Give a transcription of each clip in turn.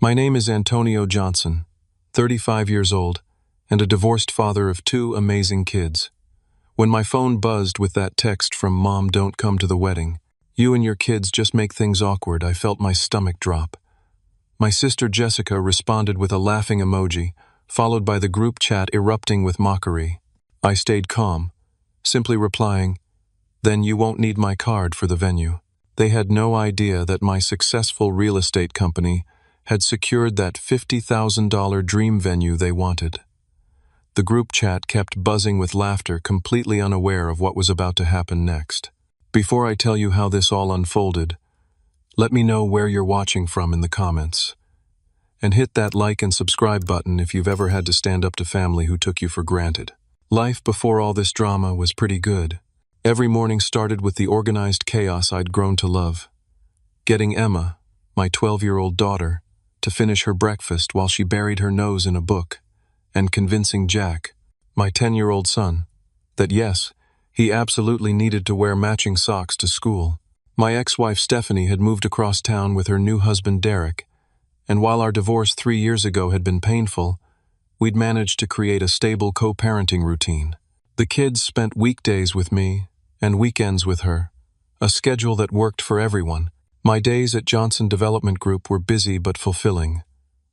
My name is Antonio Johnson, 35 years old, and a divorced father of two amazing kids. When my phone buzzed with that text from Mom, don't come to the wedding, you and your kids just make things awkward, I felt my stomach drop. My sister Jessica responded with a laughing emoji, followed by the group chat erupting with mockery. I stayed calm, simply replying, "Then you won't need my card for the venue." They had no idea that my successful real estate company had secured that $50,000 dream venue they wanted. The group chat kept buzzing with laughter, completely unaware of what was about to happen next. Before I tell you how this all unfolded, let me know where you're watching from in the comments. And hit that like and subscribe button if you've ever had to stand up to family who took you for granted. Life before all this drama was pretty good. Every morning started with the organized chaos I'd grown to love. Getting Emma, my 12-year-old daughter, to finish her breakfast while she buried her nose in a book, and convincing Jack, my 10-year-old son, that yes, he absolutely needed to wear matching socks to school. My ex-wife Stephanie had moved across town with her new husband Derek, and while our divorce 3 years ago had been painful, we'd managed to create a stable co-parenting routine. The kids spent weekdays with me and weekends with her, a schedule that worked for everyone. My days at Johnson Development Group were busy but fulfilling.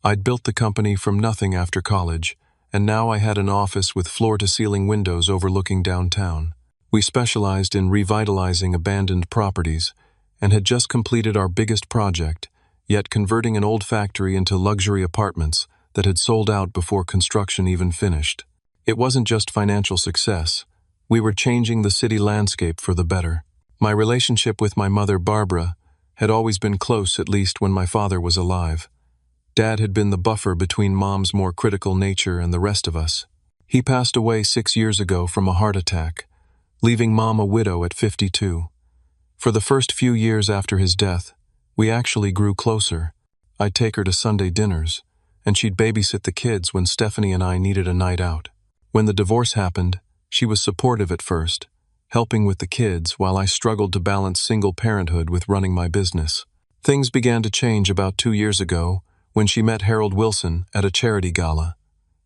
I'd built the company from nothing after college, and now I had an office with floor-to-ceiling windows overlooking downtown. We specialized in revitalizing abandoned properties and had just completed our biggest project, yet converting an old factory into luxury apartments that had sold out before construction even finished. It wasn't just financial success. We were changing the city landscape for the better. My relationship with my mother, Barbara, had always been close, at least when my father was alive. Dad had been the buffer between Mom's more critical nature and the rest of us. He passed away 6 years ago from a heart attack, leaving Mom a widow at 52. For the first few years after his death, we actually grew closer. I'd take her to Sunday dinners, and she'd babysit the kids when Stephanie and I needed a night out. When the divorce happened, she was supportive at first, helping with the kids while I struggled to balance single parenthood with running my business. Things began to change about 2 years ago when she met Harold Wilson at a charity gala.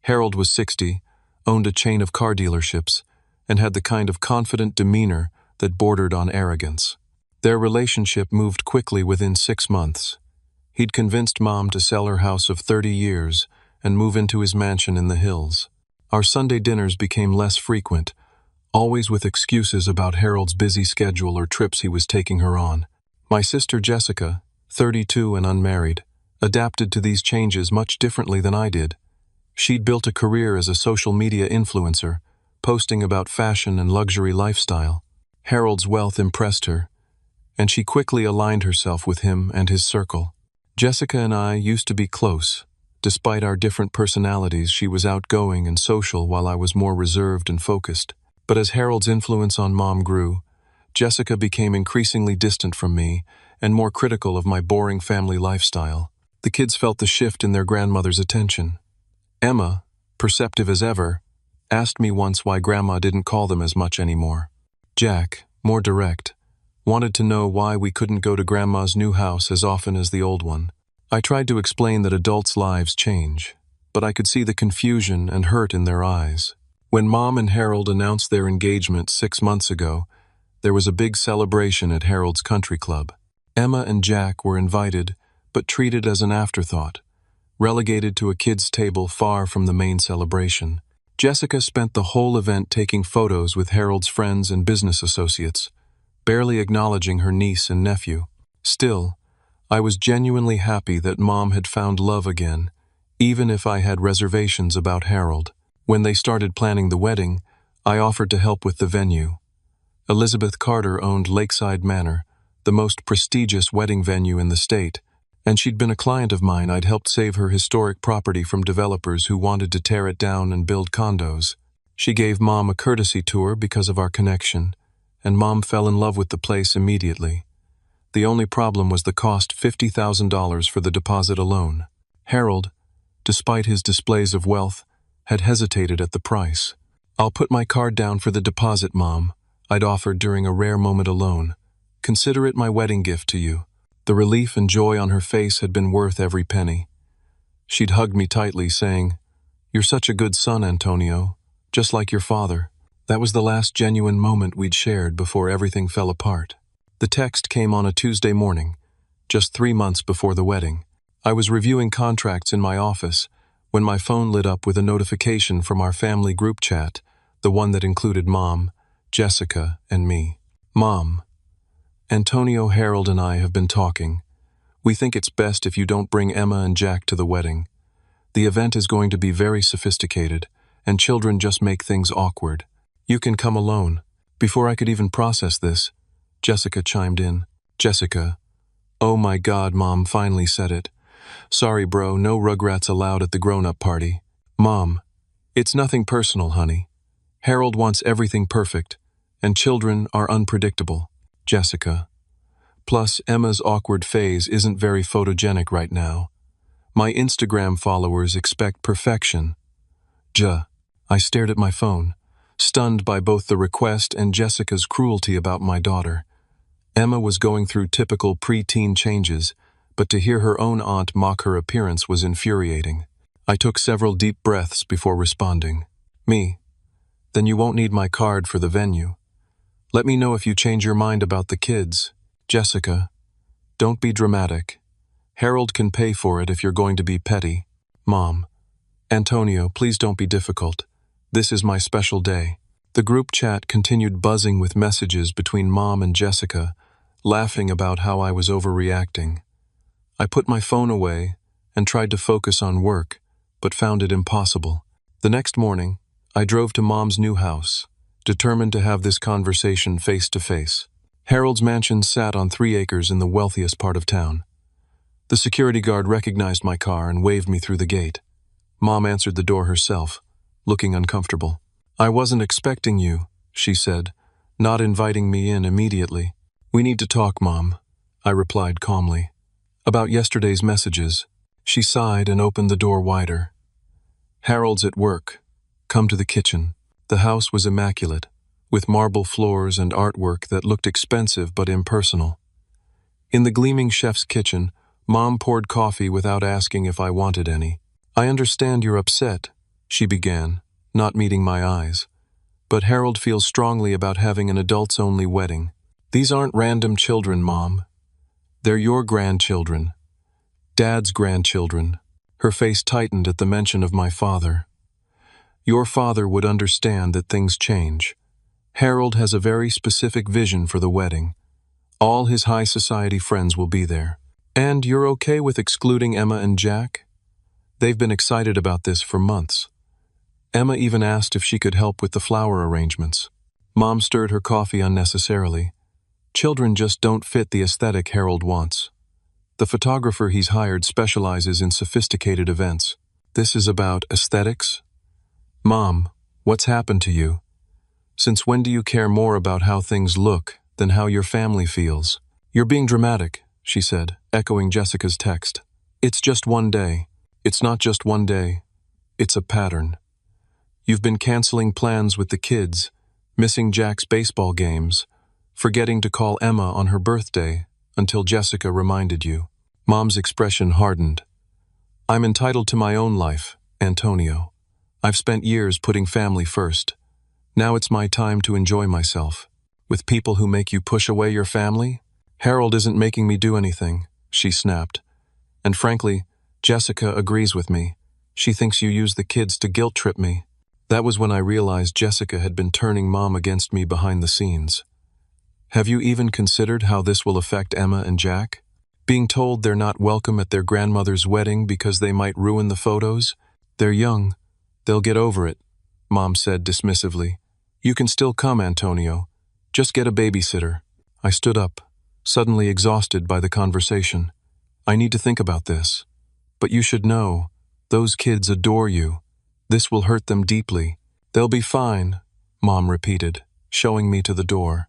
Harold was 60, owned a chain of car dealerships, and had the kind of confident demeanor that bordered on arrogance. Their relationship moved quickly within 6 months. He'd convinced Mom to sell her house of 30 years and move into his mansion in the hills. Our Sunday dinners became less frequent, always with excuses about Harold's busy schedule or trips he was taking her on. My sister Jessica, 32 and unmarried, adapted to these changes much differently than I did. She'd built a career as a social media influencer, posting about fashion and luxury lifestyle. Harold's wealth impressed her, and she quickly aligned herself with him and his circle. Jessica and I used to be close. Despite our different personalities, she was outgoing and social while I was more reserved and focused. But as Harold's influence on Mom grew, Jessica became increasingly distant from me and more critical of my boring family lifestyle. The kids felt the shift in their grandmother's attention. Emma, perceptive as ever, asked me once why Grandma didn't call them as much anymore. Jack, more direct, wanted to know why we couldn't go to Grandma's new house as often as the old one. I tried to explain that adults' lives change, but I could see the confusion and hurt in their eyes. When Mom and Harold announced their engagement 6 months ago, there was a big celebration at Harold's country club. Emma and Jack were invited, but treated as an afterthought, relegated to a kids' table far from the main celebration. Jessica spent the whole event taking photos with Harold's friends and business associates, barely acknowledging her niece and nephew. Still, I was genuinely happy that Mom had found love again, even if I had reservations about Harold. When they started planning the wedding, I offered to help with the venue. Elizabeth Carter owned Lakeside Manor, the most prestigious wedding venue in the state, and she'd been a client of mine. I'd helped save her historic property from developers who wanted to tear it down and build condos. She gave Mom a courtesy tour because of our connection, and Mom fell in love with the place immediately. The only problem was the cost, $50,000 for the deposit alone. Harold, despite his displays of wealth, had hesitated at the price. "I'll put my card down for the deposit, Mom," I'd offered during a rare moment alone. "Consider it my wedding gift to you." The relief and joy on her face had been worth every penny. She'd hugged me tightly, saying, "You're such a good son, Antonio, just like your father." That was the last genuine moment we'd shared before everything fell apart. The text came on a Tuesday morning, just 3 months before the wedding. I was reviewing contracts in my office when my phone lit up with a notification from our family group chat, the one that included Mom, Jessica, and me. "Mom, Antonio, Harold, and I have been talking. We think it's best if you don't bring Emma and Jack to the wedding. The event is going to be very sophisticated, and children just make things awkward. You can come alone." Before I could even process this, Jessica chimed in. "Jessica, oh my God, Mom finally said it. Sorry, bro, no rugrats allowed at the grown-up party." "Mom, it's nothing personal, honey. Harold wants everything perfect, and children are unpredictable." "Jessica, plus Emma's awkward phase isn't very photogenic right now. My Instagram followers expect perfection." I stared at my phone, stunned by both the request and Jessica's cruelty about my daughter. Emma was going through typical pre-teen changes, but to hear her own aunt mock her appearance was infuriating. I took several deep breaths before responding. "Me? Then you won't need my card for the venue. Let me know if you change your mind about the kids." "Jessica, don't be dramatic. Harold can pay for it if you're going to be petty." "Mom, Antonio, please don't be difficult. This is my special day." The group chat continued buzzing with messages between Mom and Jessica, laughing about how I was overreacting. I put my phone away and tried to focus on work, but found it impossible. The next morning, I drove to Mom's new house, determined to have this conversation face to face. Harold's mansion sat on 3 acres in the wealthiest part of town. The security guard recognized my car and waved me through the gate. Mom answered the door herself, looking uncomfortable. "I wasn't expecting you," she said, not inviting me in immediately. "We need to talk, Mom," I replied calmly. "About yesterday's messages." She sighed and opened the door wider. "Harold's at work. Come to the kitchen." The house was immaculate, with marble floors and artwork that looked expensive but impersonal. In the gleaming chef's kitchen, Mom poured coffee without asking if I wanted any. "I understand you're upset," she began, not meeting my eyes. "But Harold feels strongly about having an adults-only wedding. These aren't random children, Mom. They're your grandchildren. Dad's grandchildren." Her face tightened at the mention of my father. "Your father would understand that things change. Harold has a very specific vision for the wedding. All his high society friends will be there. And you're okay with excluding Emma and Jack? They've been excited about this for months. Emma even asked if she could help with the flower arrangements." Mom stirred her coffee unnecessarily. "Children just don't fit the aesthetic Harold wants. The photographer he's hired specializes in sophisticated events. This is about aesthetics? Mom, what's happened to you? Since when do you care more about how things look than how your family feels?" "You're being dramatic," she said, echoing Jessica's text. "It's just one day." "It's not just one day. It's a pattern. You've been canceling plans with the kids, missing Jack's baseball games, forgetting to call Emma on her birthday until Jessica reminded you." Mom's expression hardened. "I'm entitled to my own life, Antonio. I've spent years putting family first. Now it's my time to enjoy myself. With people who make you push away your family? Harold isn't making me do anything," she snapped. "And frankly, Jessica agrees with me. She thinks you use the kids to guilt-trip me." That was when I realized Jessica had been turning Mom against me behind the scenes. "Have you even considered how this will affect Emma and Jack? Being told they're not welcome at their grandmother's wedding because they might ruin the photos? They're young. They'll get over it," Mom said dismissively. "You can still come, Antonio. Just get a babysitter." I stood up, suddenly exhausted by the conversation. "I need to think about this. But you should know, those kids adore you. This will hurt them deeply." "They'll be fine," Mom repeated, showing me to the door.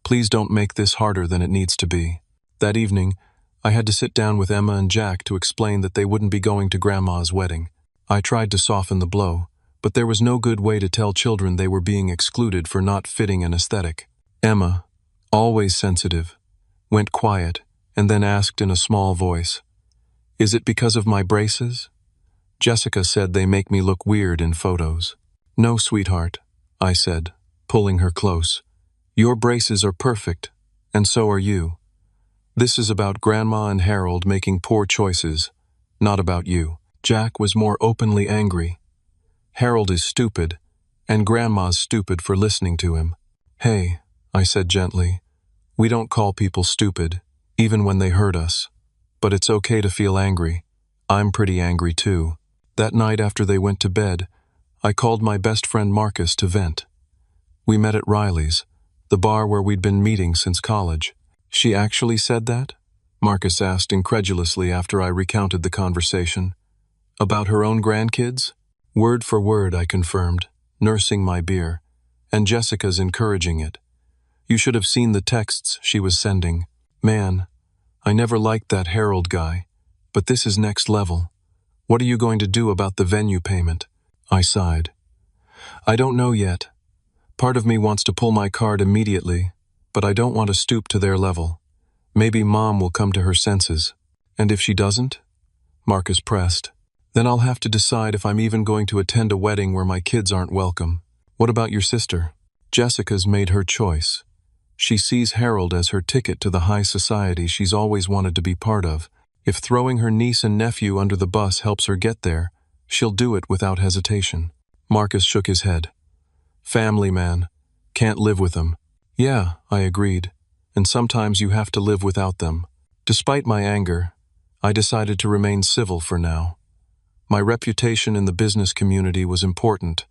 "Please don't make this harder than it needs to be." That evening, I had to sit down with Emma and Jack to explain that they wouldn't be going to Grandma's wedding. I tried to soften the blow, but there was no good way to tell children they were being excluded for not fitting an aesthetic. Emma, always sensitive, went quiet and then asked in a small voice, "Is it because of my braces?" Jessica said they make me look weird in photos. No, sweetheart, I said, pulling her close. Your braces are perfect, and so are you. This is about Grandma and Harold making poor choices, not about you. Jack was more openly angry. Harold is stupid, and Grandma's stupid for listening to him. Hey, I said gently, we don't call people stupid, even when they hurt us. But it's okay to feel angry. I'm pretty angry too. That night after they went to bed, I called my best friend Marcus to vent. We met at Riley's, the bar where we'd been meeting since college. She actually said that? Marcus asked incredulously after I recounted the conversation. About her own grandkids? Word for word, I confirmed, nursing my beer, and Jessica's encouraging it. You should have seen the texts she was sending. Man, I never liked that Harold guy, but this is next level. What are you going to do about the venue payment? I sighed. I don't know yet. Part of me wants to pull my card immediately, but I don't want to stoop to their level. Maybe Mom will come to her senses. And if she doesn't? Marcus pressed. Then I'll have to decide if I'm even going to attend a wedding where my kids aren't welcome. What about your sister? Jessica's made her choice. She sees Harold as her ticket to the high society she's always wanted to be part of. If throwing her niece and nephew under the bus helps her get there, she'll do it without hesitation. Marcus shook his head. Family, man. Can't live with them. Yeah, I agreed. And sometimes you have to live without them. Despite my anger, I decided to remain civil for now. My reputation in the business community was important,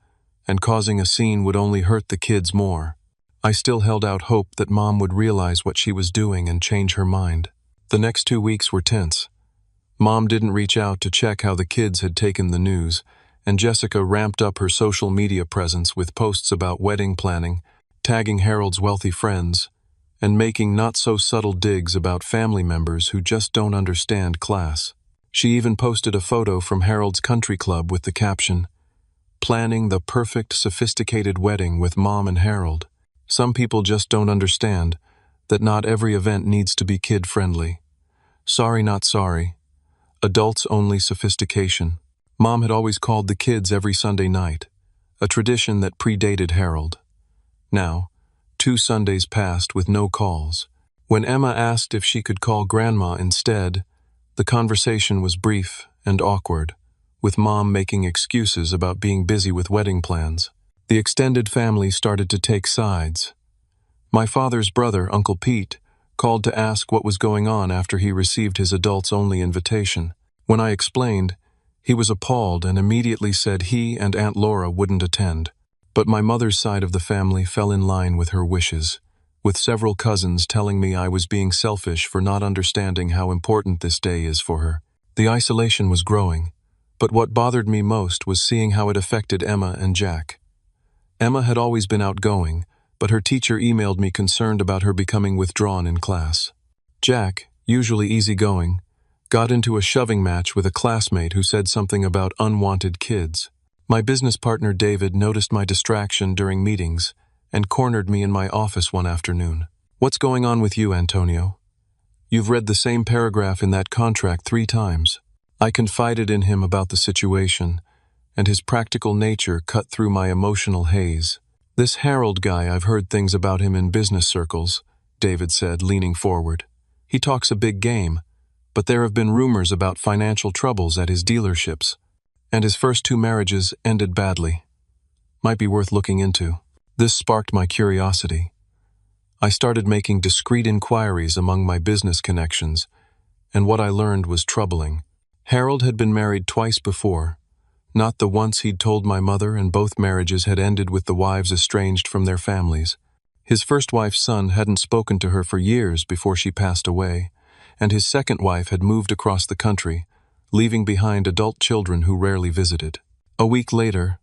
and causing a scene would only hurt the kids more. I still held out hope that Mom would realize what she was doing and change her mind. The next 2 weeks were tense. Mom didn't reach out to check how the kids had taken the news, and Jessica ramped up her social media presence with posts about wedding planning, tagging Harold's wealthy friends, and making not-so-subtle digs about family members who just don't understand class. She even posted a photo from Harold's country club with the caption, "Planning the perfect, sophisticated wedding with Mom and Harold." Some people just don't understand that not every event needs to be kid-friendly. Sorry, not sorry. Adults-only sophistication. Mom had always called the kids every Sunday night, a tradition that predated Harold. Now, 2 Sundays passed with no calls. When Emma asked if she could call Grandma instead, the conversation was brief and awkward, with Mom making excuses about being busy with wedding plans. The extended family started to take sides. My father's brother, Uncle Pete, called to ask what was going on after he received his adults-only invitation. When I explained, he was appalled and immediately said he and Aunt Laura wouldn't attend. But my mother's side of the family fell in line with her wishes, with several cousins telling me I was being selfish for not understanding how important this day is for her. The isolation was growing, but what bothered me most was seeing how it affected Emma and Jack. Emma had always been outgoing, but her teacher emailed me concerned about her becoming withdrawn in class. Jack, usually easygoing, got into a shoving match with a classmate who said something about unwanted kids. My business partner David noticed my distraction during meetings and cornered me in my office one afternoon. "What's going on with you, Antonio? You've read the same paragraph in that contract 3 times. I confided in him about the situation, and his practical nature cut through my emotional haze. "This Harold guy, I've heard things about him in business circles," David said, leaning forward. "He talks a big game, but there have been rumors about financial troubles at his dealerships, and his first 2 marriages ended badly. Might be worth looking into." This sparked my curiosity. I started making discreet inquiries among my business connections, and what I learned was troubling. Harold had been married twice before, not the once he'd told my mother, and both marriages had ended with the wives estranged from their families. His first wife's son hadn't spoken to her for years before she passed away, and his second wife had moved across the country, leaving behind adult children who rarely visited. A week later,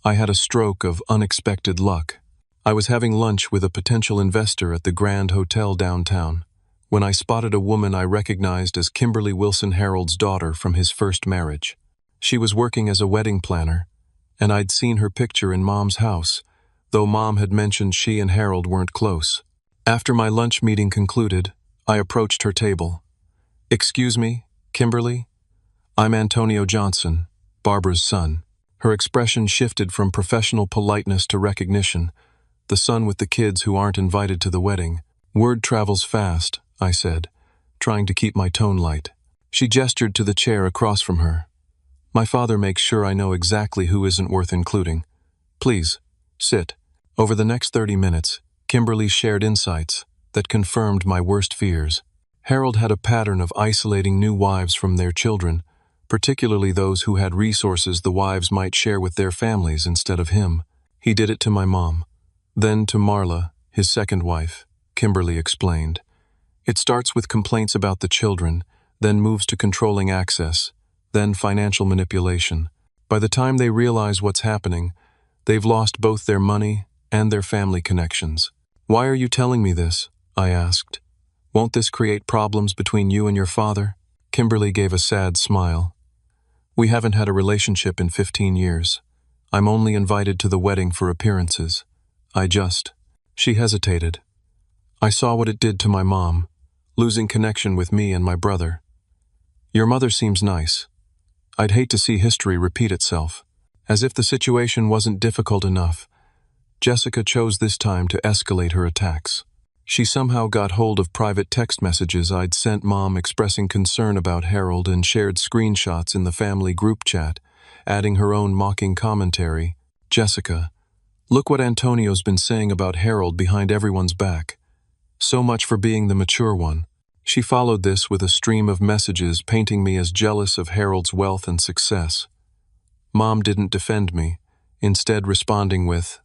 I had a stroke of unexpected luck. I was having lunch with a potential investor at the Grand Hotel downtown, when I spotted a woman I recognized as Kimberly Wilson Harold's daughter from his first marriage. She was working as a wedding planner, and I'd seen her picture in Mom's house, though Mom had mentioned she and Harold weren't close. After my lunch meeting concluded, I approached her table. "Excuse me, Kimberly? I'm Antonio Johnson, Barbara's son. Her expression shifted from professional politeness to recognition, the son with the kids who aren't invited to the wedding. Word travels fast, I said, trying to keep my tone light. She gestured to the chair across from her. My father makes sure I know exactly who isn't worth including. Please, sit. Over the next 30 minutes, Kimberly shared insights that confirmed my worst fears. Harold had a pattern of isolating new wives from their children, particularly those who had resources the wives might share with their families instead of him. He did it to my mom. Then to Marla, his second wife, Kimberly explained. It starts with complaints about the children, then moves to controlling access, then financial manipulation. By the time they realize what's happening, they've lost both their money and their family connections. Why are you telling me this? I asked. Won't this create problems between you and your father? Kimberly gave a sad smile. We haven't had a relationship in 15 years. I'm only invited to the wedding for appearances. She hesitated. I saw what it did to my mom, losing connection with me and my brother. Your mother seems nice. I'd hate to see history repeat itself. As if the situation wasn't difficult enough, Jessica chose this time to escalate her attacks. She somehow got hold of private text messages I'd sent Mom expressing concern about Harold and shared screenshots in the family group chat, adding her own mocking commentary. Jessica, look what Antonio's been saying about Harold behind everyone's back. So much for being the mature one. She followed this with a stream of messages painting me as jealous of Harold's wealth and success. Mom didn't defend me, instead responding with,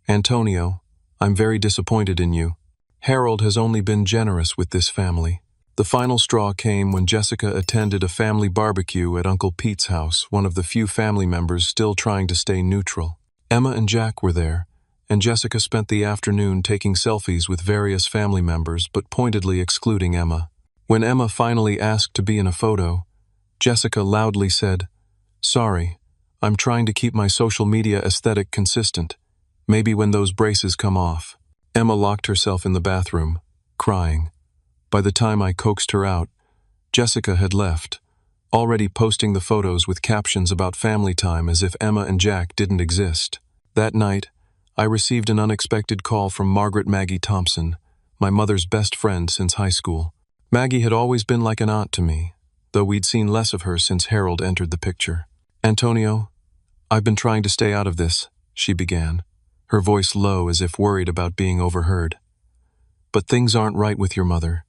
Antonio, I'm very disappointed in you. Harold has only been generous with this family. The final straw came when Jessica attended a family barbecue at Uncle Pete's house, one of the few family members still trying to stay neutral. Emma and Jack were there, and Jessica spent the afternoon taking selfies with various family members but pointedly excluding Emma. When Emma finally asked to be in a photo, Jessica loudly said, Sorry, I'm trying to keep my social media aesthetic consistent. Maybe when those braces come off. Emma locked herself in the bathroom, crying. By the time I coaxed her out, Jessica had left, already posting the photos with captions about family time as if Emma and Jack didn't exist. That night, I received an unexpected call from Margaret Maggie Thompson, my mother's best friend since high school. Maggie had always been like an aunt to me, though we'd seen less of her since Harold entered the picture. Antonio, I've been trying to stay out of this, she began, her voice low as if worried about being overheard. But things aren't right with your mother.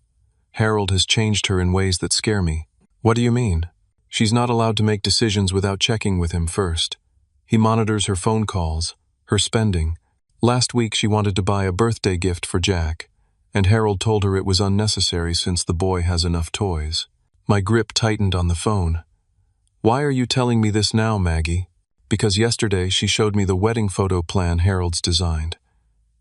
Harold has changed her in ways that scare me. What do you mean? She's not allowed to make decisions without checking with him first. He monitors her phone calls, her spending. Last week she wanted to buy a birthday gift for Jack, and Harold told her it was unnecessary since the boy has enough toys. My grip tightened on the phone. Why are you telling me this now, Maggie? Because yesterday she showed me the wedding photo plan Harold's designed.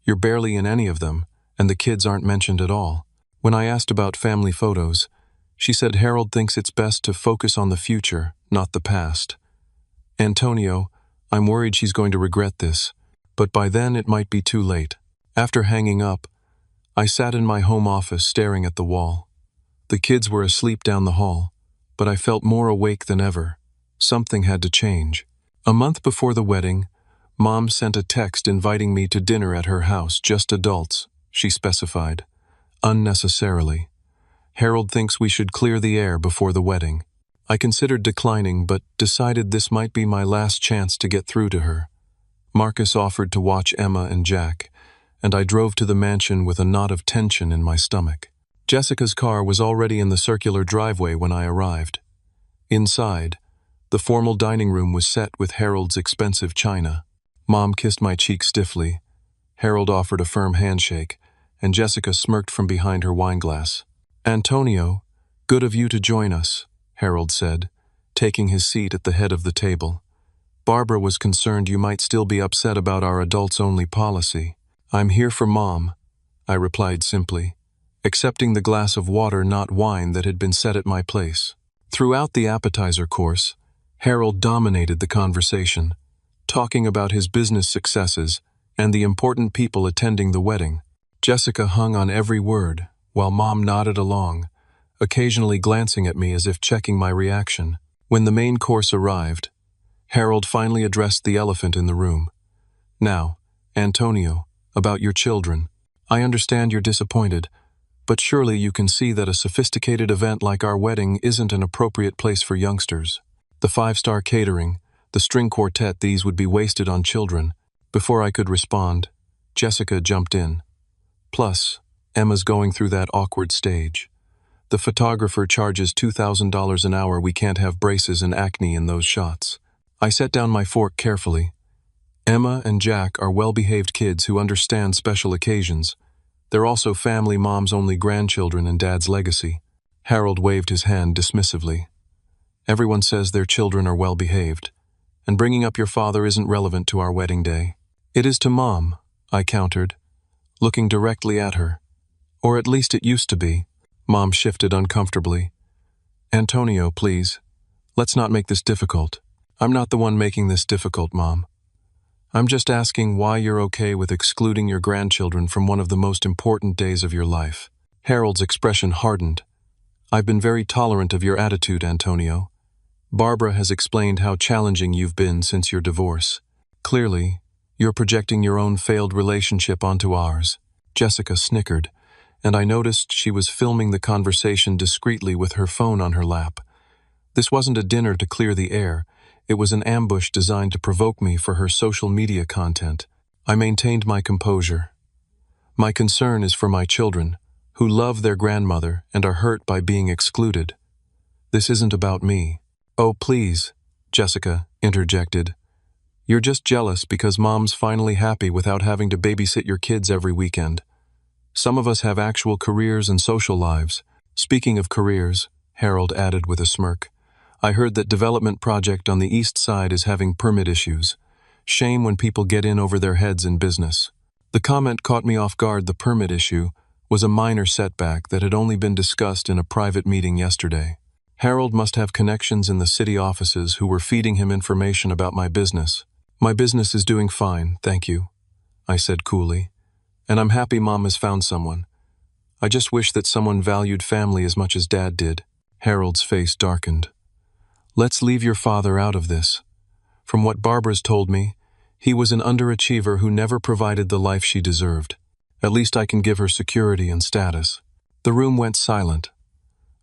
You're barely in any of them, and the kids aren't mentioned at all. When I asked about family photos, she said Harold thinks it's best to focus on the future, not the past. Antonio, I'm worried she's going to regret this, but by then it might be too late. After hanging up, I sat in my home office staring at the wall. The kids were asleep down the hall, but I felt more awake than ever. Something had to change. A month before the wedding, Mom sent a text inviting me to dinner at her house, just adults, she specified. Unnecessarily. Harold thinks we should clear the air before the wedding. I considered declining, but decided this might be my last chance to get through to her. Marcus offered to watch Emma and Jack, and I drove to the mansion with a knot of tension in my stomach. Jessica's car was already in the circular driveway when I arrived. Inside, the formal dining room was set with Harold's expensive china. Mom kissed my cheek stiffly. Harold offered a firm handshake, and Jessica smirked from behind her wineglass. Antonio, good of you to join us, Harold said, taking his seat at the head of the table. Barbara was concerned you might still be upset about our adults-only policy. I'm here for Mom, I replied simply, accepting the glass of water, not wine, that had been set at my place. Throughout the appetizer course, Harold dominated the conversation, talking about his business successes and the important people attending the wedding. Jessica hung on every word, while Mom nodded along, occasionally glancing at me as if checking my reaction. When the main course arrived, Harold finally addressed the elephant in the room. Now, Antonio, about your children. I understand you're disappointed, but surely you can see that a sophisticated event like our wedding isn't an appropriate place for youngsters. The five-star catering, the string quartet, these would be wasted on children. Before I could respond, Jessica jumped in. Plus, Emma's going through that awkward stage. The photographer charges $2,000 an hour. We can't have braces and acne in those shots. I set down my fork carefully. Emma and Jack are well-behaved kids who understand special occasions. They're also family. Mom's only grandchildren and Dad's legacy. Harold waved his hand dismissively. Everyone says their children are well-behaved, and bringing up your father isn't relevant to our wedding day. It is to Mom, I countered, looking directly at her. Or at least it used to be. Mom shifted uncomfortably. Antonio, please. Let's not make this difficult. I'm not the one making this difficult, Mom. I'm just asking why you're okay with excluding your grandchildren from one of the most important days of your life. Harold's expression hardened. I've been very tolerant of your attitude, Antonio. Barbara has explained how challenging you've been since your divorce. Clearly, you're projecting your own failed relationship onto ours. Jessica snickered, and I noticed she was filming the conversation discreetly with her phone on her lap. This wasn't a dinner to clear the air. It was an ambush designed to provoke me for her social media content. I maintained my composure. My concern is for my children, who love their grandmother and are hurt by being excluded. This isn't about me. Oh, please, Jessica interjected. You're just jealous because Mom's finally happy without having to babysit your kids every weekend. Some of us have actual careers and social lives. Speaking of careers, Harold added with a smirk, I heard that development project on the east side is having permit issues. Shame when people get in over their heads in business. The comment caught me off guard. The permit issue was a minor setback that had only been discussed in a private meeting yesterday. Harold must have connections in the city offices who were feeding him information about my business. My business is doing fine, thank you, I said coolly. And I'm happy Mom has found someone. I just wish that someone valued family as much as Dad did. Harold's face darkened. Let's leave your father out of this. From what Barbara's told me, he was an underachiever who never provided the life she deserved. At least I can give her security and status. The room went silent.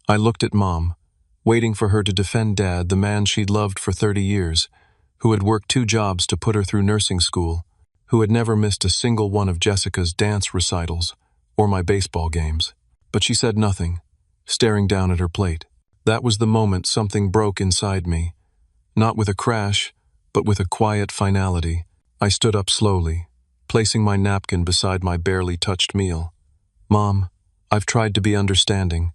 I looked at Mom, waiting for her to defend Dad, the man she'd loved for 30 years, who had worked 2 jobs to put her through nursing school, who had never missed a single one of Jessica's dance recitals or my baseball games. But she said nothing, staring down at her plate. That was the moment something broke inside me. Not with a crash, but with a quiet finality. I stood up slowly, placing my napkin beside my barely touched meal. Mom, I've tried to be understanding.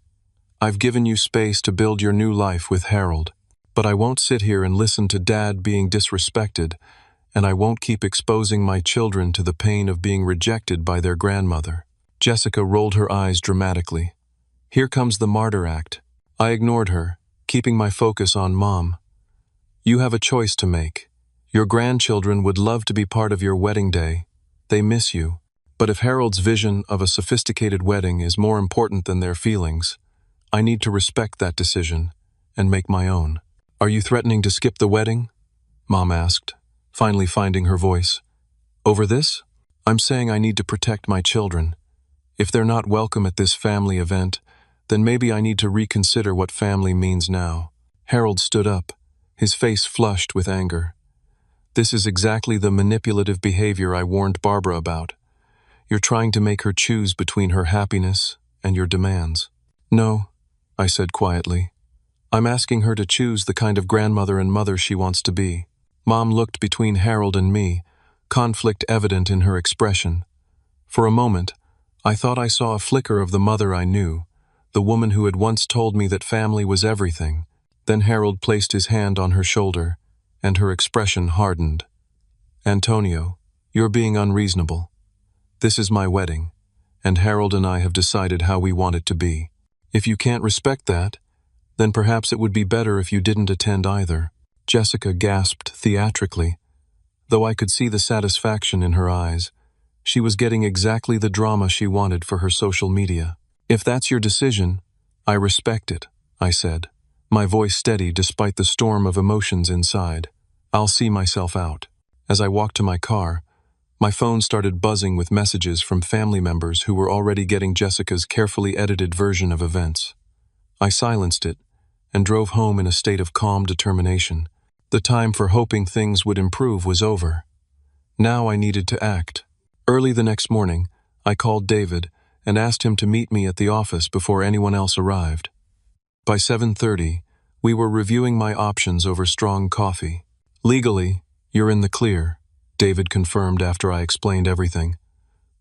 I've given you space to build your new life with Harold. But I won't sit here and listen to Dad being disrespected, and I won't keep exposing my children to the pain of being rejected by their grandmother. Jessica rolled her eyes dramatically. Here comes the martyr act. I ignored her, keeping my focus on Mom. You have a choice to make. Your grandchildren would love to be part of your wedding day. They miss you. But if Harold's vision of a sophisticated wedding is more important than their feelings, I need to respect that decision and make my own. Are you threatening to skip the wedding? Mom asked, finally finding her voice. Over this? I'm saying I need to protect my children. If they're not welcome at this family event, then maybe I need to reconsider what family means now. Harold stood up, his face flushed with anger. This is exactly the manipulative behavior I warned Barbara about. You're trying to make her choose between her happiness and your demands. No, I said quietly. I'm asking her to choose the kind of grandmother and mother she wants to be. Mom looked between Harold and me, conflict evident in her expression. For a moment, I thought I saw a flicker of the mother I knew, the woman who had once told me that family was everything. Then Harold placed his hand on her shoulder, and her expression hardened. Antonio, you're being unreasonable. This is my wedding, and Harold and I have decided how we want it to be. If you can't respect that, then perhaps it would be better if you didn't attend either. Jessica gasped theatrically. Though I could see the satisfaction in her eyes, she was getting exactly the drama she wanted for her social media. If that's your decision, I respect it, I said, my voice steady despite the storm of emotions inside. I'll see myself out. As I walked to my car, my phone started buzzing with messages from family members who were already getting Jessica's carefully edited version of events. I silenced it and drove home in a state of calm determination. The time for hoping things would improve was over. Now I needed to act. Early the next morning, I called David and asked him to meet me at the office before anyone else arrived. By 7:30, we were reviewing my options over strong coffee. Legally, you're in the clear, David confirmed after I explained everything.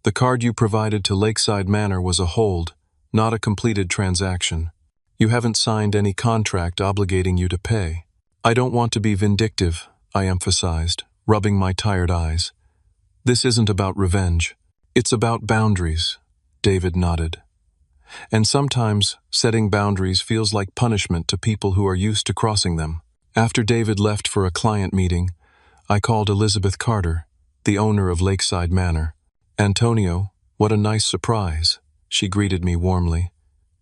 The card you provided to Lakeside Manor was a hold, not a completed transaction. You haven't signed any contract obligating you to pay. I don't want to be vindictive, I emphasized, rubbing my tired eyes. This isn't about revenge. It's about boundaries, David nodded. And sometimes, setting boundaries feels like punishment to people who are used to crossing them. After David left for a client meeting, I called Elizabeth Carter, the owner of Lakeside Manor. Antonio, what a nice surprise, she greeted me warmly.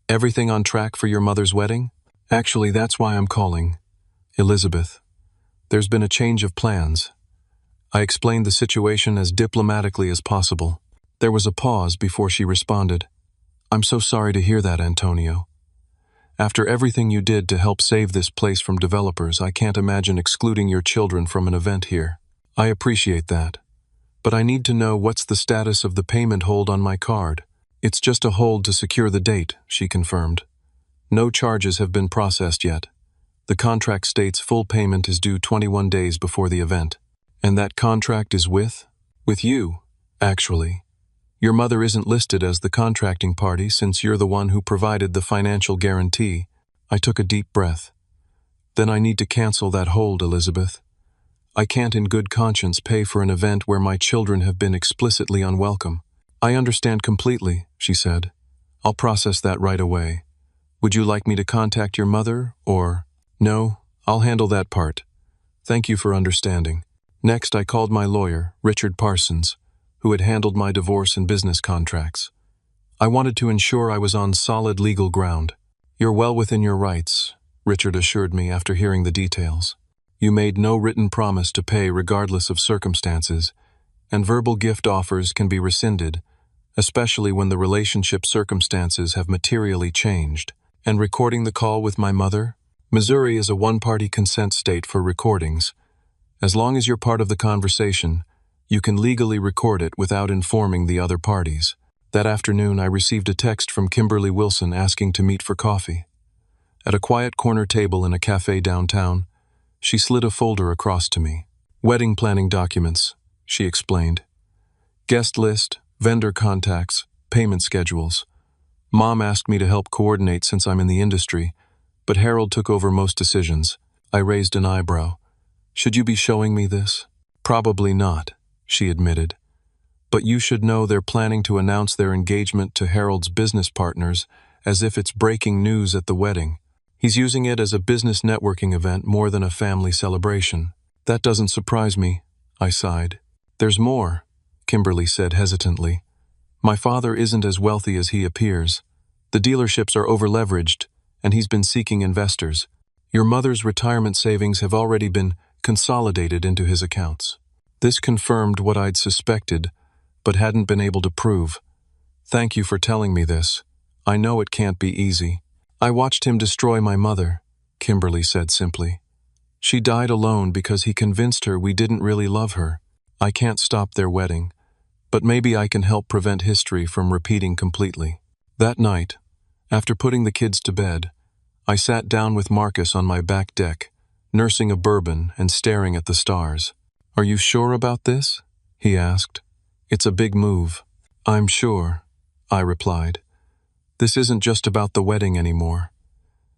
Everything on track for your mother's wedding? Actually, that's why I'm calling. Elizabeth, there's been a change of plans. I explained the situation as diplomatically as possible. There was a pause before she responded. I'm so sorry to hear that, Antonio. After everything you did to help save this place from developers, I can't imagine excluding your children from an event here. I appreciate that. But I need to know what's the status of the payment hold on my card. It's just a hold to secure the date, she confirmed. No charges have been processed yet. The contract states full payment is due 21 days before the event. And that contract is with? With you, actually. Your mother isn't listed as the contracting party since you're the one who provided the financial guarantee. I took a deep breath. Then I need to cancel that hold, Elizabeth. I can't in good conscience pay for an event where my children have been explicitly unwelcome. I understand completely, she said. I'll process that right away. Would you like me to contact your mother, or? No, I'll handle that part. Thank you for understanding. Next, I called my lawyer, Richard Parsons, who had handled my divorce and business contracts. I wanted to ensure I was on solid legal ground. You're well within your rights, Richard assured me after hearing the details. You made no written promise to pay regardless of circumstances, and verbal gift offers can be rescinded, especially when the relationship circumstances have materially changed. And recording the call with my mother? Missouri is a one-party consent state for recordings. As long as you're part of the conversation, you can legally record it without informing the other parties. That afternoon, I received a text from Kimberly Wilson asking to meet for coffee. At a quiet corner table in a cafe downtown, she slid a folder across to me. Wedding planning documents, she explained. Guest list, vendor contacts, payment schedules. Mom asked me to help coordinate since I'm in the industry, but Harold took over most decisions. I raised an eyebrow. Should you be showing me this? Probably not, she admitted. But you should know they're planning to announce their engagement to Harold's business partners as if it's breaking news at the wedding. He's using it as a business networking event more than a family celebration. That doesn't surprise me, I sighed. There's more, Kimberly said hesitantly. My father isn't as wealthy as he appears. The dealerships are overleveraged, and he's been seeking investors. Your mother's retirement savings have already been consolidated into his accounts. This confirmed what I'd suspected, but hadn't been able to prove. Thank you for telling me this. I know it can't be easy. I watched him destroy my mother, Kimberly said simply. She died alone because he convinced her we didn't really love her. I can't stop their wedding, but maybe I can help prevent history from repeating completely. That night, after putting the kids to bed, I sat down with Marcus on my back deck, nursing a bourbon and staring at the stars. Are you sure about this? He asked. It's a big move. I'm sure, I replied. This isn't just about the wedding anymore.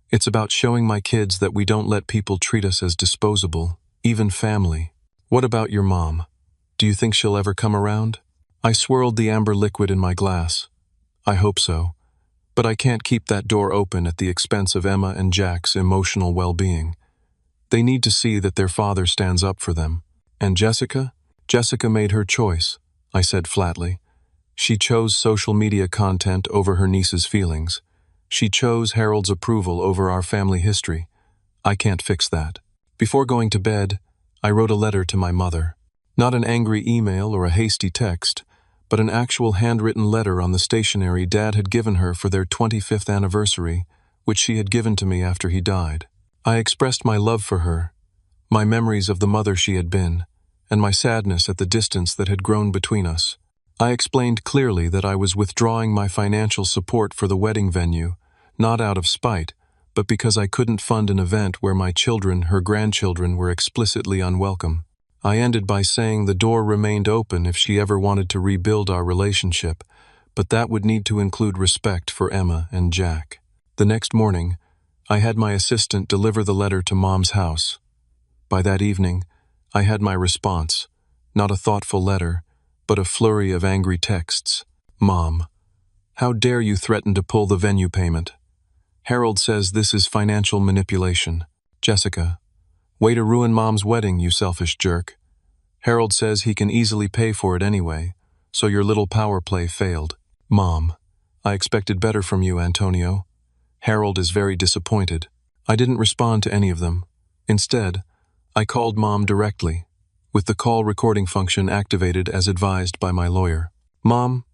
It's about showing my kids that we don't let people treat us as disposable, even family. What about your mom? Do you think she'll ever come around? I swirled the amber liquid in my glass. I hope so. But I can't keep that door open at the expense of Emma and Jack's emotional well-being. They need to see that their father stands up for them. And Jessica? Jessica made her choice, I said flatly. She chose social media content over her niece's feelings. She chose Harold's approval over our family history. I can't fix that. Before going to bed, I wrote a letter to my mother. Not an angry email or a hasty text, but an actual handwritten letter on the stationery Dad had given her for their 25th anniversary, which she had given to me after he died. I expressed my love for her, my memories of the mother she had been, and my sadness at the distance that had grown between us. I explained clearly that I was withdrawing my financial support for the wedding venue, not out of spite, but because I couldn't fund an event where my children, her grandchildren, were explicitly unwelcome. I ended by saying the door remained open if she ever wanted to rebuild our relationship, but that would need to include respect for Emma and Jack. The next morning, I had my assistant deliver the letter to Mom's house. By that evening, I had my response, not a thoughtful letter, but a flurry of angry texts. Mom, how dare you threaten to pull the venue payment? Harold says this is financial manipulation. Jessica, way to ruin Mom's wedding, you selfish jerk. Harold says he can easily pay for it anyway, so your little power play failed. Mom, I expected better from you, Antonio. Harold is very disappointed. I didn't respond to any of them. Instead, I called Mom directly, with the call recording function activated as advised by my lawyer. Mom,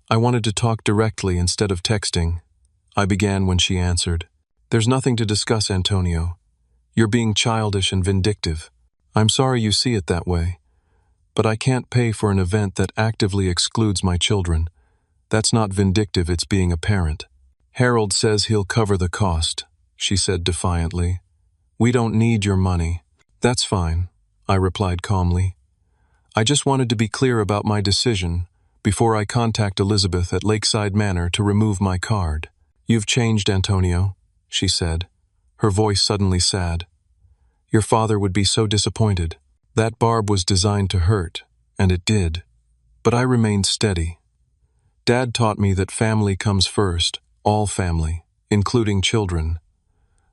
I wanted to talk directly instead of texting. I began when she answered. There's nothing to discuss, Antonio. You're being childish and vindictive. I'm sorry you see it that way, but I can't pay for an event that actively excludes my children. That's not vindictive, it's being a parent. Harold says he'll cover the cost, she said defiantly. We don't need your money. That's fine, I replied calmly. I just wanted to be clear about my decision before I contact Elizabeth at Lakeside Manor to remove my card. You've changed, Antonio, she said, her voice suddenly sad. Your father would be so disappointed. That barb was designed to hurt, and it did. But I remained steady. Dad taught me that family comes first, all family, including children.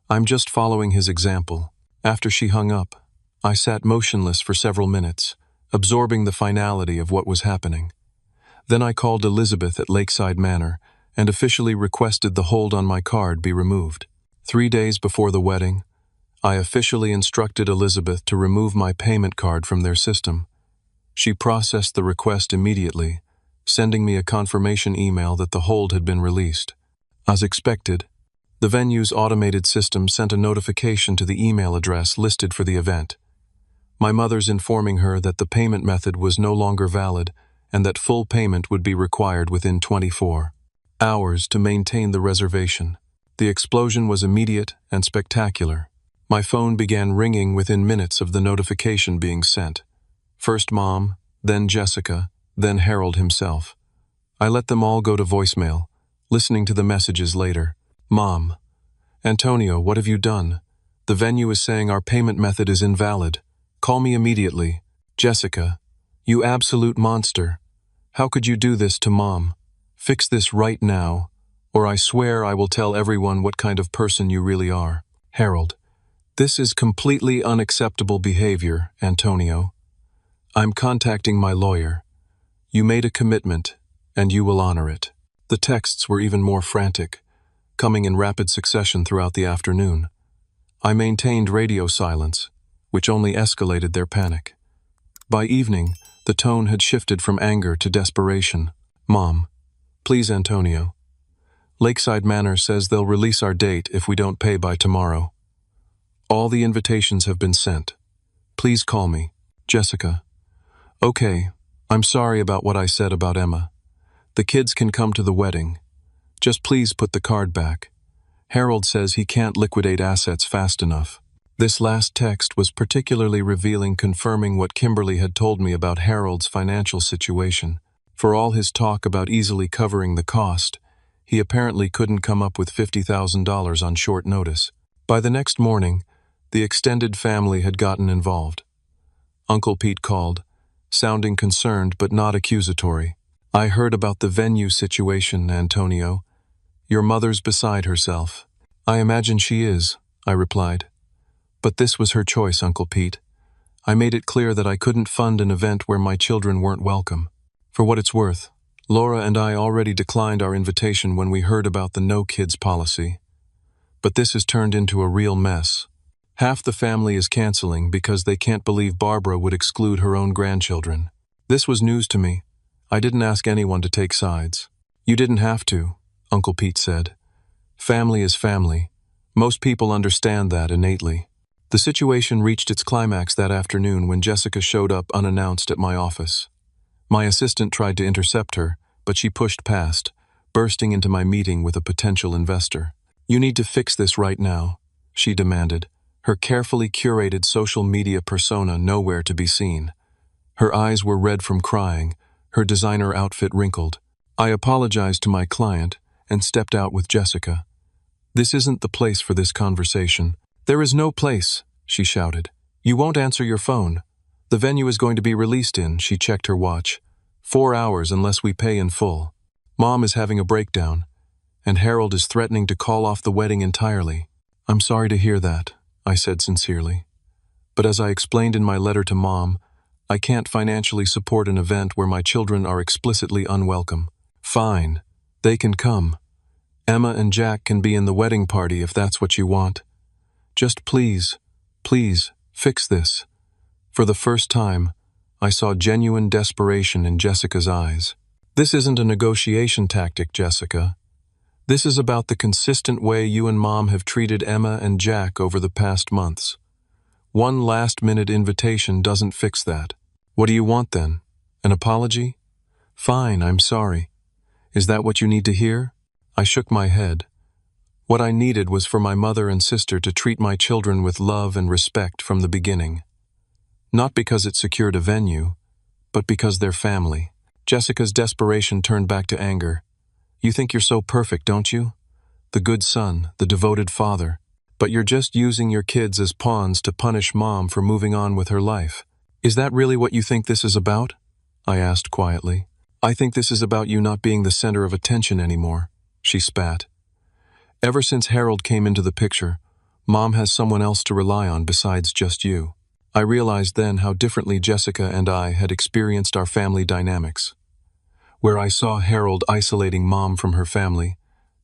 I'm just following his example. After she hung up, I sat motionless for several minutes, absorbing the finality of what was happening. Then I called Elizabeth at Lakeside Manor and officially requested the hold on my card be removed. 3 days before the wedding, I officially instructed Elizabeth to remove my payment card from their system. She processed the request immediately, sending me a confirmation email that the hold had been released. As expected, the venue's automated system sent a notification to the email address listed for the event. My mother's informing her that the payment method was no longer valid and that full payment would be required within 24 hours to maintain the reservation. The explosion was immediate and spectacular. My phone began ringing within minutes of the notification being sent. First Mom, then Jessica, then Harold himself. I let them all go to voicemail, listening to the messages later. Mom, Antonio, what have you done? The venue is saying our payment method is invalid. Call me immediately. Jessica, you absolute monster. How could you do this to Mom? Fix this right now, or I swear I will tell everyone what kind of person you really are. Harold, this is completely unacceptable behavior, Antonio. I'm contacting my lawyer. You made a commitment, and you will honor it. The texts were even more frantic, coming in rapid succession throughout the afternoon. I maintained radio silence, which only escalated their panic. By evening, the tone had shifted from anger to desperation. Mom, please, Antonio. Lakeside Manor says they'll release our date if we don't pay by tomorrow. All the invitations have been sent. Please call me. Jessica. Okay, I'm sorry about what I said about Emma. The kids can come to the wedding. Just please put the card back. Harold says he can't liquidate assets fast enough. This last text was particularly revealing, confirming what Kimberly had told me about Harold's financial situation. For all his talk about easily covering the cost, he apparently couldn't come up with $50,000 on short notice. By the next morning, the extended family had gotten involved. Uncle Pete called, sounding concerned but not accusatory. I heard about the venue situation, Antonio. Your mother's beside herself. I imagine she is, I replied. But this was her choice, Uncle Pete. I made it clear that I couldn't fund an event where my children weren't welcome. For what it's worth, Laura and I already declined our invitation when we heard about the no kids policy. But this has turned into a real mess. Half the family is canceling because they can't believe Barbara would exclude her own grandchildren. This was news to me. I didn't ask anyone to take sides. You didn't have to, Uncle Pete said. Family is family. Most people understand that innately. The situation reached its climax that afternoon when Jessica showed up unannounced at my office. My assistant tried to intercept her, but she pushed past, bursting into my meeting with a potential investor. You need to fix this right now, she demanded, her carefully curated social media persona nowhere to be seen. Her eyes were red from crying, her designer outfit wrinkled. I apologized to my client and stepped out with Jessica. This isn't the place for this conversation. There is no place, she shouted. You won't answer your phone. The venue is going to be released in, she checked her watch. 4 hours unless we pay in full. Mom is having a breakdown, and Harold is threatening to call off the wedding entirely. I'm sorry to hear that, I said sincerely. But as I explained in my letter to Mom, I can't financially support an event where my children are explicitly unwelcome. Fine, they can come. Emma and Jack can be in the wedding party if that's what you want. Just please, fix this. For the first time, I saw genuine desperation in Jessica's eyes. This isn't a negotiation tactic, Jessica. This is about the consistent way you and Mom have treated Emma and Jack over the past months. One last-minute invitation doesn't fix that. What do you want then? An apology? Fine, I'm sorry. Is that what you need to hear? I shook my head. What I needed was for my mother and sister to treat my children with love and respect from the beginning. Not because it secured a venue, but because they're family. Jessica's desperation turned back to anger. You think you're so perfect, don't you? The good son, the devoted father. But you're just using your kids as pawns to punish Mom for moving on with her life. Is that really what you think this is about? I asked quietly. I think this is about you not being the center of attention anymore, she spat. Ever since Harold came into the picture, Mom has someone else to rely on besides just you. I realized then how differently Jessica and I had experienced our family dynamics. Where I saw Harold isolating Mom from her family,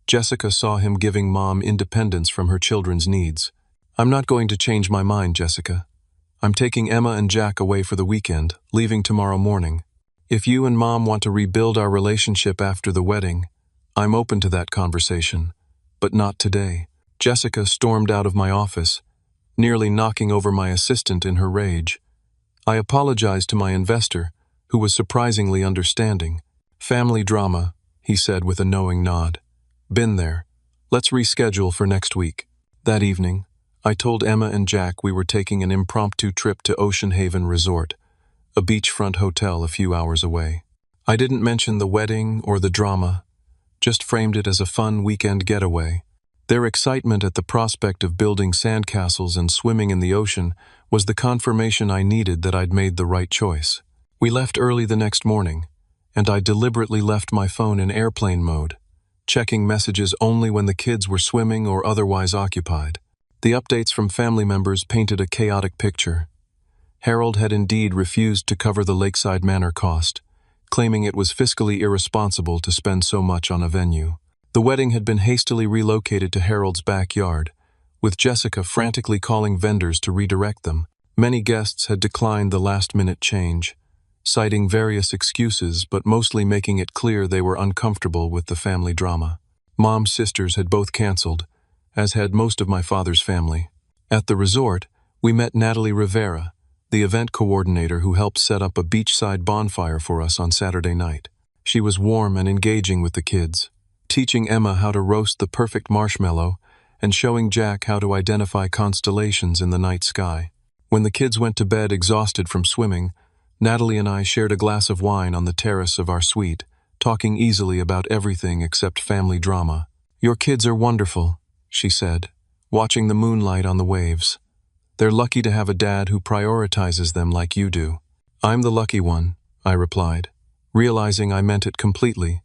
Jessica saw him giving Mom independence from her children's needs. I'm not going to change my mind, Jessica. I'm taking Emma and Jack away for the weekend, leaving tomorrow morning. If you and Mom want to rebuild our relationship after the wedding, I'm open to that conversation, but not today. Jessica stormed out of my office, nearly knocking over my assistant in her rage. I apologized to my investor, who was surprisingly understanding. Family drama, he said with a knowing nod. Been there. Let's reschedule for next week. That evening, I told Emma and Jack we were taking an impromptu trip to Ocean Haven Resort, a beachfront hotel a few hours away. I didn't mention the wedding or the drama, just framed it as a fun weekend getaway. Their excitement at the prospect of building sandcastles and swimming in the ocean was the confirmation I needed that I'd made the right choice. We left early the next morning, and I deliberately left my phone in airplane mode, checking messages only when the kids were swimming or otherwise occupied. The updates from family members painted a chaotic picture. Harold had indeed refused to cover the Lakeside Manor cost, claiming it was fiscally irresponsible to spend so much on a venue. The wedding had been hastily relocated to Harold's backyard, with Jessica frantically calling vendors to redirect them. Many guests had declined the last-minute change, citing various excuses but mostly making it clear they were uncomfortable with the family drama. Mom's sisters had both canceled, as had most of my father's family. At the resort, we met Natalie Rivera, the event coordinator who helped set up a beachside bonfire for us on Saturday night. She was warm and engaging with the kids, teaching Emma how to roast the perfect marshmallow and showing Jack how to identify constellations in the night sky. When the kids went to bed exhausted from swimming, Natalie and I shared a glass of wine on the terrace of our suite, talking easily about everything except family drama. Your kids are wonderful, she said, watching the moonlight on the waves. They're lucky to have a dad who prioritizes them like you do. I'm the lucky one, I replied, realizing I meant it completely.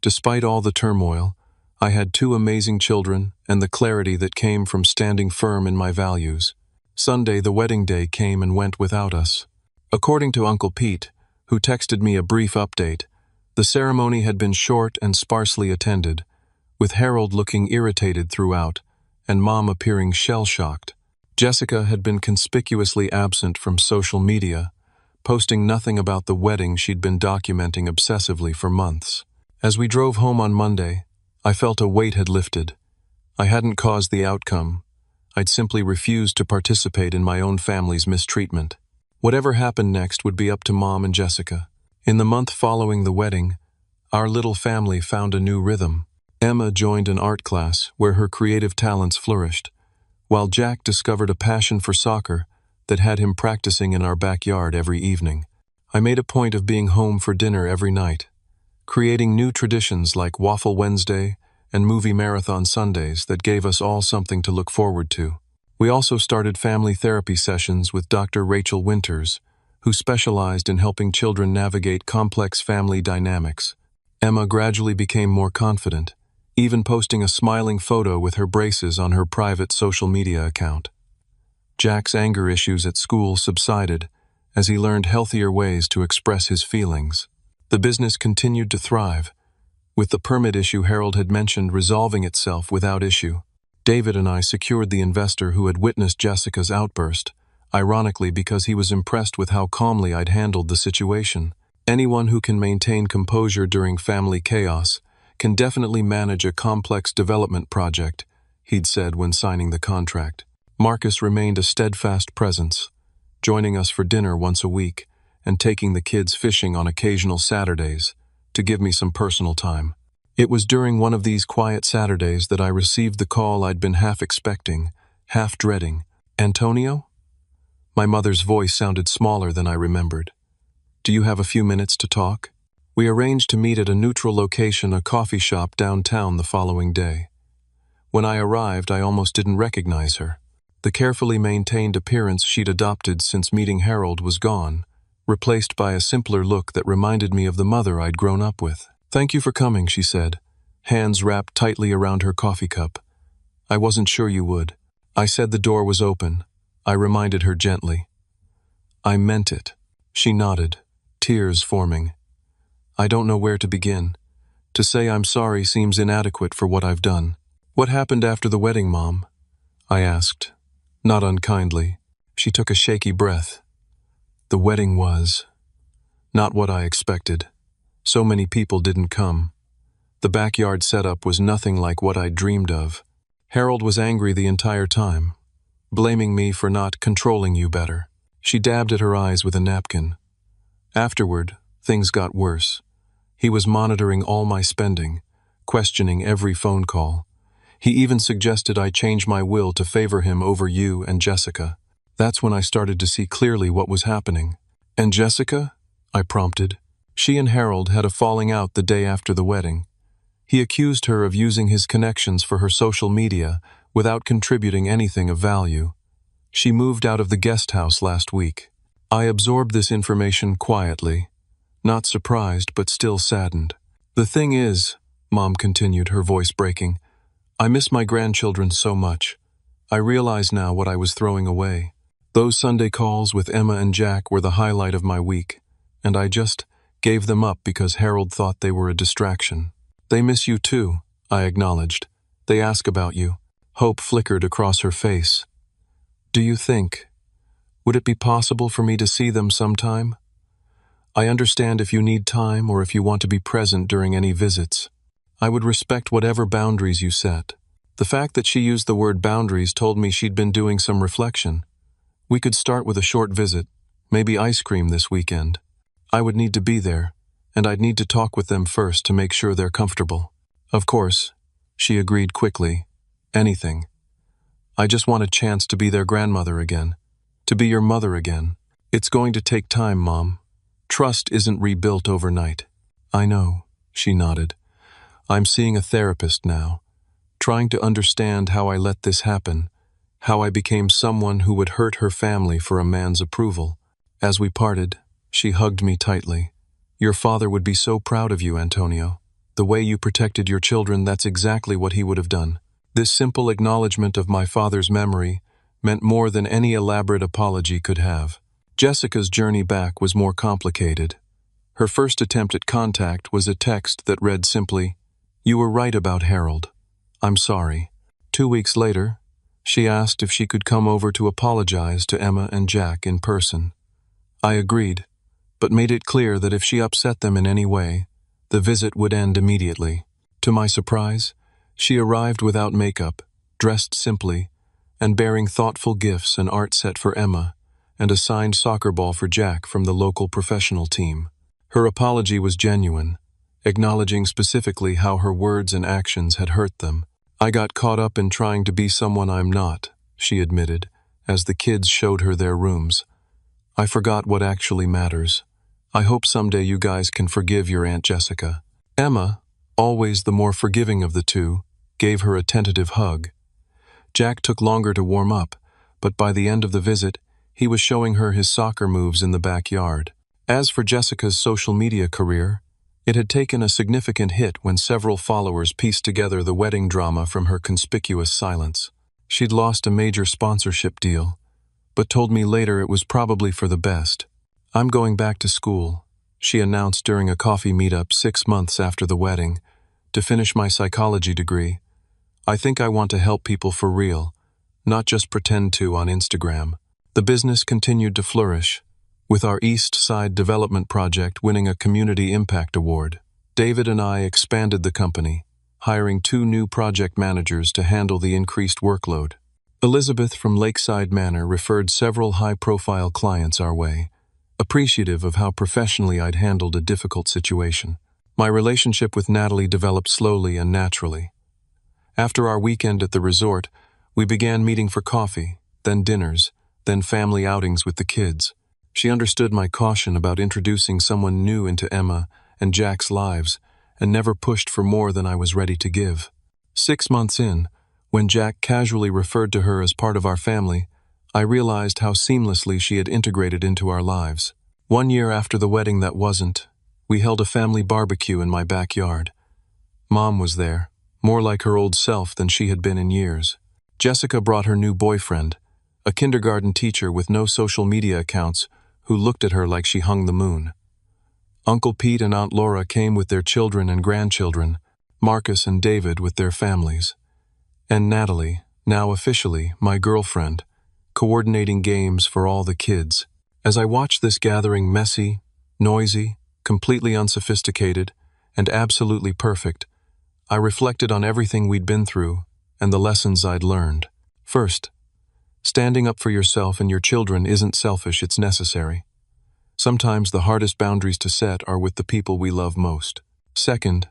Despite all the turmoil, I had 2 amazing children and the clarity that came from standing firm in my values. Sunday, the wedding day, came and went without us. According to Uncle Pete, who texted me a brief update, the ceremony had been short and sparsely attended, with Harold looking irritated throughout and Mom appearing shell-shocked. Jessica had been conspicuously absent from social media, posting nothing about the wedding she'd been documenting obsessively for months. As we drove home on Monday, I felt a weight had lifted. I hadn't caused the outcome. I'd simply refused to participate in my own family's mistreatment. Whatever happened next would be up to Mom and Jessica. In the month following the wedding, our little family found a new rhythm. Emma joined an art class where her creative talents flourished, while Jack discovered a passion for soccer that had him practicing in our backyard every evening. I made a point of being home for dinner every night, creating new traditions like Waffle Wednesday and movie marathon Sundays that gave us all something to look forward to. We also started family therapy sessions with Dr. Rachel Winters, who specialized in helping children navigate complex family dynamics. Emma gradually became more confident, even posting a smiling photo with her braces on her private social media account. Jack's anger issues at school subsided as he learned healthier ways to express his feelings. The business continued to thrive, with the permit issue Harold had mentioned resolving itself without issue. David and I secured the investor who had witnessed Jessica's outburst, ironically because he was impressed with how calmly I'd handled the situation. Anyone who can maintain composure during family chaos can definitely manage a complex development project, he'd said when signing the contract. Marcus remained a steadfast presence, joining us for dinner once a week and taking the kids fishing on occasional Saturdays to give me some personal time. It was during one of these quiet Saturdays that I received the call I'd been half expecting, half dreading. "Antonio?" My mother's voice sounded smaller than I remembered. "Do you have a few minutes to talk?" We arranged to meet at a neutral location, a coffee shop downtown, the following day. When I arrived, I almost didn't recognize her. The carefully maintained appearance she'd adopted since meeting Harold was gone, replaced by a simpler look that reminded me of the mother I'd grown up with. "Thank you for coming," she said, hands wrapped tightly around her coffee cup. "I wasn't sure you would." I said the door was open. I reminded her gently. "I meant it." She nodded, tears forming. "I don't know where to begin. To say I'm sorry seems inadequate for what I've done." "What happened after the wedding, Mom?" I asked, not unkindly. She took a shaky breath. "The wedding was not what I expected. So many people didn't come. The backyard setup was nothing like what I'd dreamed of. Harold was angry the entire time, blaming me for not controlling you better." She dabbed at her eyes with a napkin. "Afterward, things got worse. He was monitoring all my spending, questioning every phone call. He even suggested I change my will to favor him over you and Jessica. That's when I started to see clearly what was happening." "And Jessica?" I prompted. "She and Harold had a falling out the day after the wedding. He accused her of using his connections for her social media without contributing anything of value. She moved out of the guest house last week." I absorbed this information quietly, not surprised but still saddened. "The thing is," Mom continued, her voice breaking, "I miss my grandchildren so much. I realize now what I was throwing away. Those Sunday calls with Emma and Jack were the highlight of my week, and I just gave them up because Harold thought they were a distraction." "They miss you too," I acknowledged. "They ask about you." Hope flickered across her face. "Do you think, would it be possible for me to see them sometime? I understand if you need time or if you want to be present during any visits. I would respect whatever boundaries you set." The fact that she used the word boundaries told me she'd been doing some reflection. "We could start with a short visit, maybe ice cream this weekend. I would need to be there, and I'd need to talk with them first to make sure they're comfortable." "Of course," she agreed quickly. "Anything. I just want a chance to be their grandmother again, to be your mother again. It's going to take time, Mom. Trust isn't rebuilt overnight." "I know," she nodded. "I'm seeing a therapist now, trying to understand how I let this happen, how I became someone who would hurt her family for a man's approval." As we parted, she hugged me tightly. "Your father would be so proud of you, Antonio. The way you protected your children, that's exactly what he would have done." This simple acknowledgement of my father's memory meant more than any elaborate apology could have. Jessica's journey back was more complicated. Her first attempt at contact was a text that read simply, "You were right about Harold. I'm sorry." 2 weeks later, She asked if she could come over to apologize to Emma and Jack in person. I agreed, but made it clear that if she upset them in any way, the visit would end immediately. To my surprise, she arrived without makeup, dressed simply, and bearing thoughtful gifts, an art set for Emma, and a signed soccer ball for Jack from the local professional team. Her apology was genuine, acknowledging specifically how her words and actions had hurt them. I got caught up in trying to be someone I'm not, she admitted, as the kids showed her their rooms. I forgot what actually matters. I hope someday you guys can forgive your Aunt Jessica. Emma, always the more forgiving of the two, gave her a tentative hug. Jack took longer to warm up, but by the end of the visit, he was showing her his soccer moves in the backyard. As for Jessica's social media career, it had taken a significant hit when several followers pieced together the wedding drama from her conspicuous silence. She'd lost a major sponsorship deal, but told me later it was probably for the best. I'm going back to school, she announced during a coffee meetup 6 months after the wedding, to finish my psychology degree. I think I want to help people for real, not just pretend to on Instagram. The business continued to flourish, with our East Side Development Project winning a Community Impact Award. David and I expanded the company, hiring 2 new project managers to handle the increased workload. Elizabeth from Lakeside Manor referred several high-profile clients our way, appreciative of how professionally I'd handled a difficult situation. My relationship with Natalie developed slowly and naturally. After our weekend at the resort, we began meeting for coffee, then dinners, then family outings with the kids. She understood my caution about introducing someone new into Emma and Jack's lives, and never pushed for more than I was ready to give. 6 months in, when Jack casually referred to her as part of our family, I realized how seamlessly she had integrated into our lives. 1 year after the wedding that wasn't, we held a family barbecue in my backyard. Mom was there, more like her old self than she had been in years. Jessica brought her new boyfriend, a kindergarten teacher with no social media accounts, who looked at her like she hung the moon. Uncle Pete and Aunt Laura came with their children and grandchildren, Marcus and David with their families. And Natalie, now officially my girlfriend, coordinating games for all the kids. As I watched this gathering messy, noisy, completely unsophisticated, and absolutely perfect, I reflected on everything we'd been through and the lessons I'd learned. First, standing up for yourself and your children isn't selfish, it's necessary. Sometimes the hardest boundaries to set are with the people we love most. Second,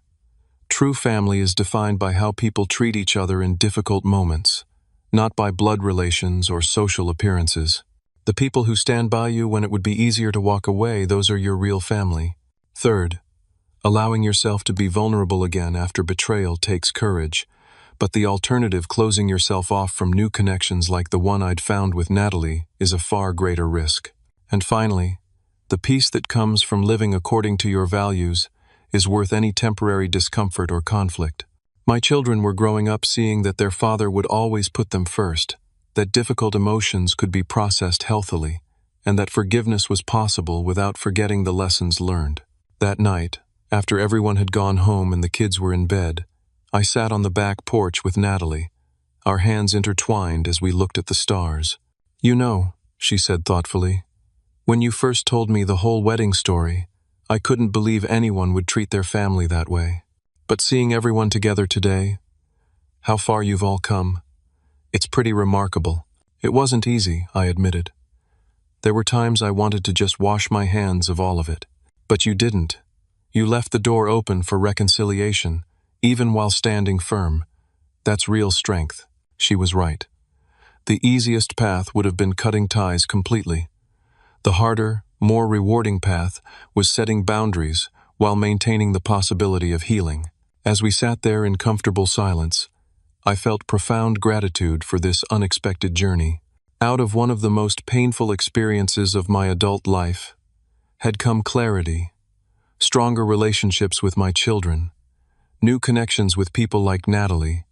true family is defined by how people treat each other in difficult moments, not by blood relations or social appearances. The people who stand by you when it would be easier to walk away, those are your real family. Third, allowing yourself to be vulnerable again after betrayal takes courage, but the alternative, closing yourself off from new connections like the one I'd found with Natalie, is a far greater risk. And finally, the peace that comes from living according to your values is worth any temporary discomfort or conflict. My children were growing up seeing that their father would always put them first, that difficult emotions could be processed healthily, and that forgiveness was possible without forgetting the lessons learned. That night, after everyone had gone home and the kids were in bed, I sat on the back porch with Natalie, our hands intertwined as we looked at the stars. "You know," she said thoughtfully, "when you first told me the whole wedding story, I couldn't believe anyone would treat their family that way. But seeing everyone together today, how far you've all come, it's pretty remarkable." It wasn't easy, I admitted. There were times I wanted to just wash my hands of all of it. But you didn't. You left the door open for reconciliation, even while standing firm. That's real strength. She was right. The easiest path would have been cutting ties completely. The harder, more rewarding path was setting boundaries while maintaining the possibility of healing. As we sat there in comfortable silence, I felt profound gratitude for this unexpected journey. Out of one of the most painful experiences of my adult life had come clarity, stronger relationships with my children, new connections with people like Natalie,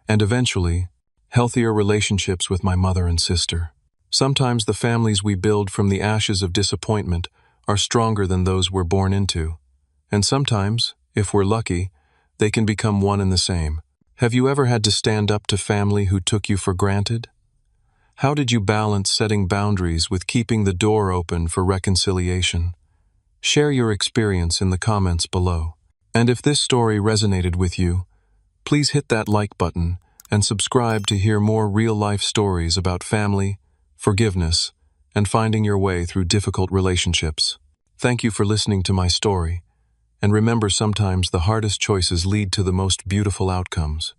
and eventually, healthier relationships with my mother and sister. Sometimes the families we build from the ashes of disappointment are stronger than those we're born into. And sometimes, if we're lucky, they can become one and the same. Have you ever had to stand up to family who took you for granted? How did you balance setting boundaries with keeping the door open for reconciliation? Share your experience in the comments below. And if this story resonated with you, please hit that like button and subscribe to hear more real-life stories about family, forgiveness, and finding your way through difficult relationships. Thank you for listening to my story, and remember, sometimes the hardest choices lead to the most beautiful outcomes.